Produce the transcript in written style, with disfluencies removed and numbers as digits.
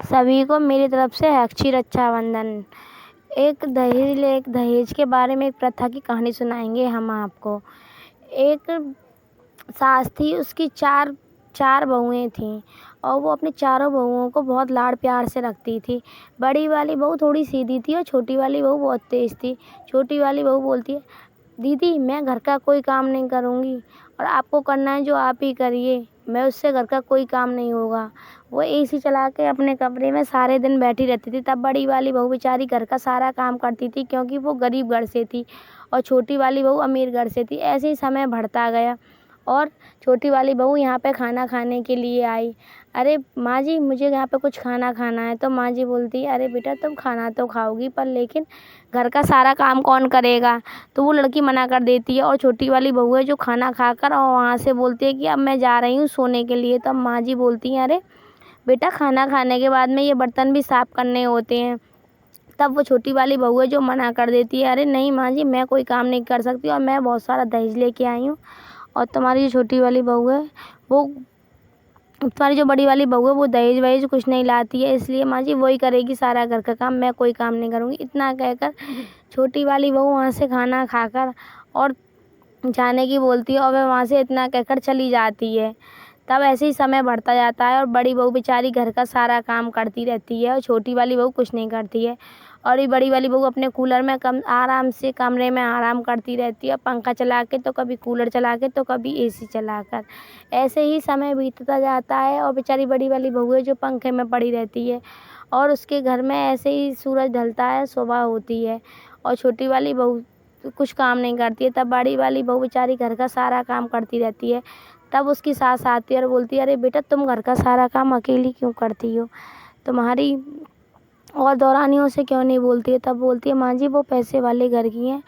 सभी को मेरी तरफ से अक्षय रक्षाबंधन। एक दहेज के बारे में एक प्रथा की कहानी सुनाएंगे हम आपको। एक सास थी, उसकी चार बहुएं थीं और वो अपनी चारों बहुओं को बहुत लाड़ प्यार से रखती थी। बड़ी वाली बहू थोड़ी सीधी थी और छोटी वाली बहू बहुत तेज़ थी। छोटी वाली बहू बोलती है, दीदी मैं घर का कोई काम नहीं करूँगी और आपको करना है जो आप ही करिए, मैं उससे घर का कोई काम नहीं होगा। वो एसी चला के अपने कमरे में सारे दिन बैठी रहती थी। तब बड़ी वाली बहू बेचारी घर का सारा काम करती थी, क्योंकि वो गरीब घर से थी और छोटी वाली बहू अमीर घर से थी। ऐसे ही समय बढ़ता गया और छोटी वाली बहू यहाँ पे खाना खाने के लिए आई। अरे माँ जी, मुझे यहाँ पे कुछ खाना खाना है। तो माँ जी बोलती है, अरे बेटा तुम खाना तो खाओगी पर लेकिन घर का सारा काम कौन करेगा। तो वो लड़की मना कर देती है और छोटी वाली बहू है जो खाना खाकर और वहाँ से बोलती है कि अब मैं जा रही हूँ सोने के लिए। तब माँ जी बोलती हैं, अरे बेटा खाना खाने के बाद में ये बर्तन भी साफ़ करने होते हैं। तब वो छोटी वाली बहू है जो मना कर देती है, अरे नहीं माँ जी, मैं कोई काम नहीं कर सकती और मैं बहुत सारा दहेज लेके आई हूँ और तुम्हारी जो छोटी वाली बहू है वो तुम्हारी जो बड़ी वाली बहू है वो दहेज वहेज कुछ नहीं लाती है, इसलिए माँ जी वही करेगी सारा घर का काम, मैं कोई काम नहीं करूँगी। इतना कहकर छोटी वाली बहू वहाँ से खाना खाकर और जाने की बोलती है और वह वहाँ से इतना कहकर चली जाती है। तब ऐसे ही समय बढ़ता जाता है और बड़ी बहू बेचारी घर का सारा काम करती रहती है और छोटी वाली बहू कुछ नहीं करती है। और ये बड़ी वाली बहू अपने कूलर में आराम से कमरे में आराम करती रहती है, पंखा चला के तो कभी कूलर चला के तो कभी एसी चलाकर। ऐसे ही समय बीतता जाता है और बेचारी बड़ी वाली बहू है जो पंखे में पड़ी रहती है और उसके घर में ऐसे ही सूरज ढलता है, सुबह होती है और छोटी वाली बहू कुछ काम नहीं करती है। तब बड़ी वाली बहू बेचारी घर का सारा काम करती रहती है। तब उसकी सास आती है और बोलती है, अरे बेटा तुम घर का सारा काम अकेली क्यों करती हो, तुम्हारी और दौरानियों से क्यों नहीं बोलती है। तब बोलती है, माँ जी वो पैसे वाले घर की हैं,